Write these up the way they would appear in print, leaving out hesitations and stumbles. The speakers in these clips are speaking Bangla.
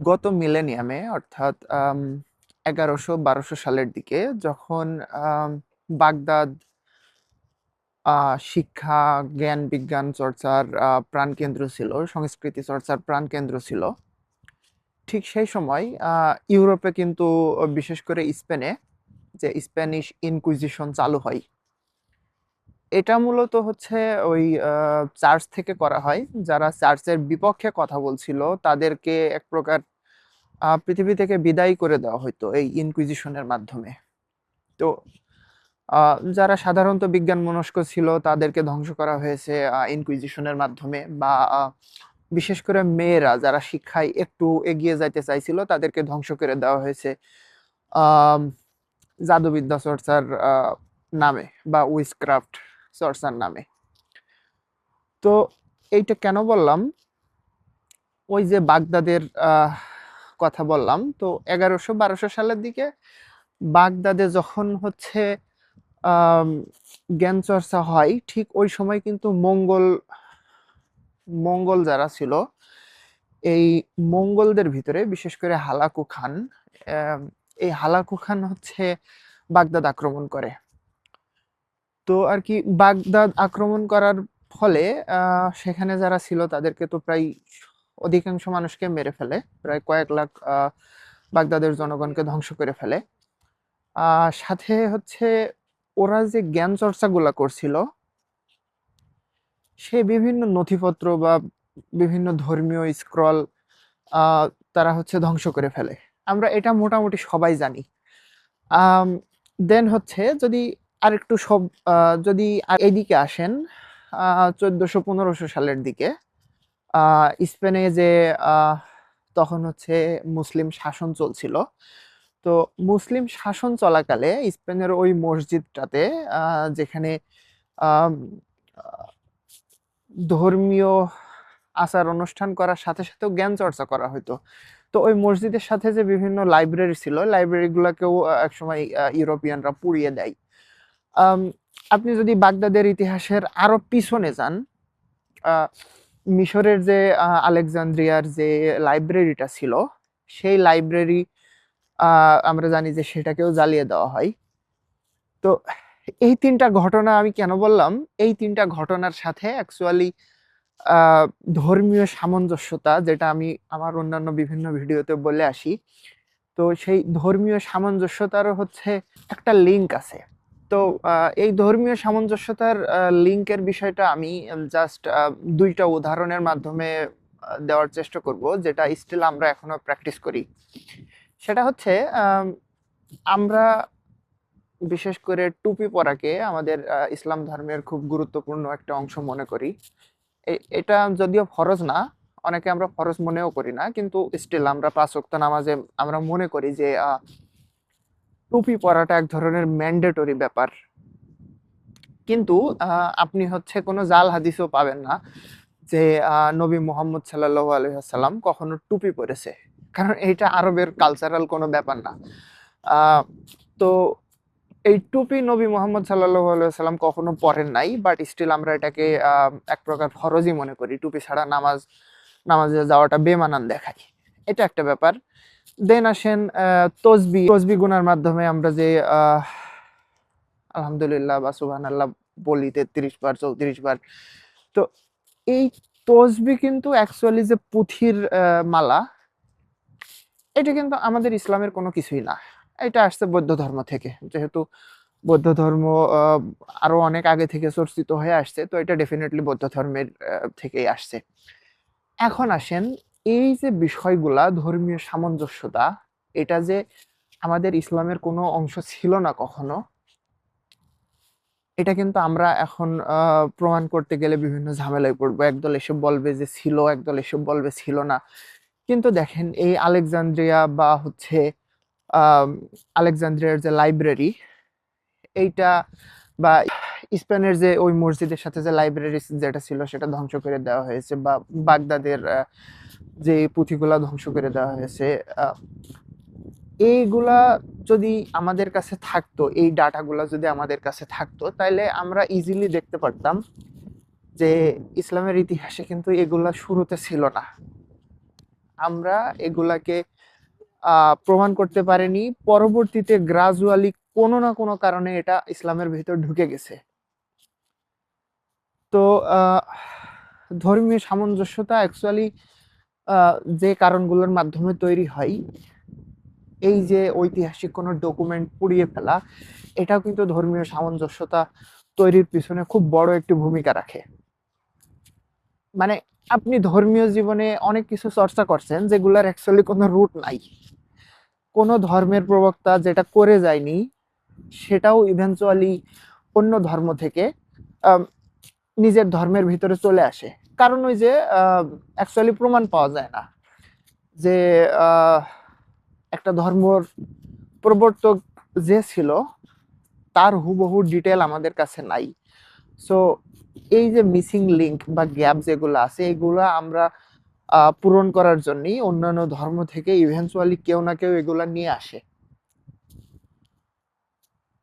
গত মিলেনিয়ামে অর্থাৎ ১১০০-১২০০ সালের দিকে যখন আম বাগদাদ শিক্ষা, জ্ঞান, বিজ্ঞান চর্চার প্রাণকেন্দ্র ছিল, সংস্কৃতি চর্চার প্রাণকেন্দ্র ছিল। ঠিক সেই সময় ইউরোপে কিন্তু বিশেষ করে স্পেনে যে স্প্যানিশ ইনকুইজিশন চালু হয়। এটা মূলত হচ্ছে ওই চার্চ থেকে করা হয়। যারা চার্চের বিপক্ষে কথা বলছিল তাদেরকে এক প্রকার পৃথিবী থেকে বিদায় করে দেওয়া হইতো এই ইনকুইজিশনের মাধ্যমে। তো যারা সাধারণত বিজ্ঞান মনস্ক ছিল তাদেরকে ধ্বংস করা হয়েছে ইনকুইজিশনের মাধ্যমে, বা বিশেষ করে মেয়েরা যারা শিক্ষায় একটু এগিয়ে যাইতে চাইছিল তাদেরকে ধ্বংস করে দেওয়া হয়েছে আম জাদুবিদ্যা চর্চার নামে বা উইচক্রাফট চর্চার নামে। তো এইটা কেন বললাম? ওই যে বাগদাদের কথা বললাম, তো ১১০০-১২০০ সালের দিকে বাগদাদে যখন হচ্ছে জ্ঞান চর্চা হয়, ঠিক ওই সময় কিন্তু মঙ্গল যারা ছিল, এই মঙ্গলদের ভিতরে বিশেষ করে হালাকু খান, এই হালাকু খান হচ্ছে বাগদাদ আক্রমণ করে। তো আর কি বাগদাদ আক্রমণ করার ফলে সেখানে যারা ছিল তাদেরকে তো প্রায় অধিকাংশ মানুষকে মেরে ফেলে, প্রায় কয়েক লাখ বাগদাদের জনগণকে ধ্বংস করে ফেলে। সাথে হচ্ছে ওরা যে জ্ঞান চর্চাগুলা করছিল, সে বিভিন্ন নথিপত্র বা বিভিন্ন ধর্মীয় স্ক্রল তারা হচ্ছে ধ্বংস করে ফেলে। আমরা এটা মোটামুটি সবাই জানি। দেন হচ্ছে যদি আরেকটু যদি এইদিকে আসেন ১৪০০-১৫০০ সালের দিকে স্পেনে যে তখন হচ্ছে মুসলিম শাসন চলছিল। তো মুসলিম শাসন চলাকালে স্পেনের ওই মসজিদটাতে যেখানে আম আ ধর্মীয় আচার অনুষ্ঠান করার সাথে সাথেও জ্ঞান চর্চা করা হইতো। তো ওই মসজিদের সাথে যে বিভিন্ন লাইব্রেরি ছিল, লাইব্রেরিগুলাকেও একসময় ইউরোপিয়ানরা পুড়িয়ে দেয়। আম আপনি যদি বাগদাদের ইতিহাসের আরো পিছনে যান, আ মিশরের যে আলেকজান্দ্রিয়ার যে লাইব্রেরিটা ছিল, সেই লাইব্রেরি আ আমরা জানি যে সেটাকেও জ্বালিয়ে দেওয়া হয়। তো এই ৩ টা ঘটনা আমি কেন বললাম? এই ৩ টা ঘটনার সাথে অ্যাকচুয়ালি আ ধর্মীয় সামঞ্জস্যতা, যেটা আমি আমার অন্যান্য বিভিন্ন ভিডিওতে বলে আসি। তো সেই ধর্মীয় সামঞ্জস্যতারও হচ্ছে একটা লিঙ্ক আছে। তো এই ধর্মীয় সামঞ্জস্যতার লিঙ্কের বিষয়টা আমি জাস্ট ২ টা উদাহরণের মাধ্যমে দেওয়ার চেষ্টা করব, যেটা স্টিল আমরা এখনো প্র্যাকটিস করি। সেটা হচ্ছে আমরা বিশেষ করে টুপি পরাকে আমাদের ইসলাম ধর্মের খুব গুরুত্বপূর্ণ একটা অংশ মনে করি। এটা যদিও ফরজ না, অনেকে আমরা ফরজ মনেও করি না। কিন্তু স্টিল আমরা ৫ ওয়াক্ত নামাজে আমরা মনে করি যে টুপি পরাটা এক ধরনের ম্যান্ডেটরি ব্যাপার। কিন্তু আপনি হচ্ছে কোনো জাল হাদিসও পাবেন না যে নবী মুহাম্মদ সাল্লাল্লাহু আলাইহি ওয়াসাল্লাম কখনো টুপি পরেছে। কারণ এইটা আরবের কালচারাল কোনো ব্যাপার না। আ তো এই টুপি নবী মুহাম্মদ সাল্লাল্লাহু আলাইহি ওয়াসাল্লাম কখনো পরেন নাই। বাট স্টিল আমরা এটাকে এক প্রকার ফরজই মনে করি। টুপি ছাড়া নামাজে যাওয়াটা বেমানান দেখায়। এটা একটা ব্যাপার। দেন আসেন তসবিহ গুনার মাধ্যমে আমরা যে আলহামদুলিল্লাহ বা সুবহানাল্লাহ বলি ৩৩ বার ৩৪ বার। তো এই তসবিহ কিন্তু অ্যাকচুয়ালি যে পুঁথির মালা, এটা কিন্তু আমাদের ইসলামের কোনো কিছুই না। এটা আসছে বৌদ্ধ ধর্ম থেকে। যেহেতু বৌদ্ধ ধর্ম আ আরো অনেক আগে থেকে চর্চিত হয়ে আসছে। তো এটা ডেফিনিটলি বৌদ্ধ ধর্মের থেকেই আসছে। এখন আসেন, এই যে বিষয়গুলা ধর্মীয় সামঞ্জস্যতা, এটা যে আমাদের ইসলামের কোনো অংশ ছিল না কখনো, এটা কিন্তু আমরা এখন প্রমাণ করতে গেলে বিভিন্ন ঝামেলায় পড়বো। একদল এসে বলবে যে ছিল, একদল এসে বলবে ছিল না। কিন্তু দেখেন এই আলেকজান্দ্রিয়া বা হচ্ছে আম আলেকজান্দ্রিয়ার যে লাইব্রেরি, এইটা বা স্পেনের যে ওই মসজিদের সাথে যে লাইব্রেরি যেটা ছিল সেটা ধ্বংস করে দেওয়া হয়েছে, বা বাগদাদের যে পুঁথিগুলা ধ্বংস করে দেওয়া হয়েছে। আ এইগুলা যদি আমাদের কাছে থাকতো, এই ডাটাগুলা যদি আমাদের কাছে থাকতো, তাইলে আমরা ইজিলি দেখতে পারতাম যে ইসলামের ইতিহাসে কিন্তু এগুলা শুরুতে ছিল না। আমরা এগুলাকে প্রমাণ করতে পারিনি। পরবর্তীতে গ্রাজুয়ালি কোনো না কোনো কারণে এটা ইসলামের ভিতর ঢুকে গেছে। তো ধর্মীয় সামঞ্জস্যতা অ্যাকচুয়ালি যে কারণগুলোর মাধ্যমে তৈরি হয়, এই যে ঐতিহাসিক কোনো ডকুমেন্ট পুড়িয়ে ফেলা, এটাও কিন্তু ধর্মীয় সামঞ্জস্যতা তৈরির পিছনে খুব বড় একটি ভূমিকা রাখে। মানে আপনি ধর্মীয় জীবনে অনেক কিছু চর্চা করছেন যেগুলোর অ্যাকচুয়ালি কোনো রুট নাই। কোনো ধর্মের প্রবক্তা যেটা করে যায়নি সেটাও ইভেনচুয়ালি অন্য ধর্ম থেকে আম, নিজের ধর্মের ভিতরে চলে আসে। কারণ ওই যে অ্যাকচুয়ালি প্রমাণ পাওয়া যায় না যে একটা ধর্মর প্রবর্তক যে ছিল তার হুবহু ডিটেল আমাদের কাছে নাই। সো এই যে মিসিং লিংক বা গ্যাপ যেগুলো আছে, এগুলো আমরা পূরণ করার জন্যই অন্যান্য ধর্ম থেকে ইভেন্চুয়ালি কেউ না কেউ এগুলা নিয়ে আসে।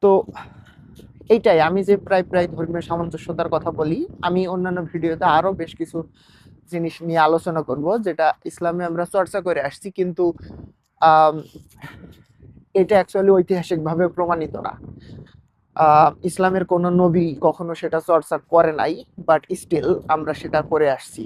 তো এইটাই, আমি যে প্রায় প্রায় ধর্মীয় সামঞ্জস্যতার কথা বলি, আমি অন্যান্য ভিডিওতে আরো বেশ কিছু জিনিস নিয়ে আলোচনা করব যেটা ইসলামে আমরা চর্চা করে আসছি, কিন্তু আম, এটা অ্যাকচুয়ালি ঐতিহাসিকভাবে প্রমাণিত না। ইসলামের কোনো নবী কখনো সেটা চর্চা করে নাই, বাট স্টিল আমরা সেটা করে আসছি।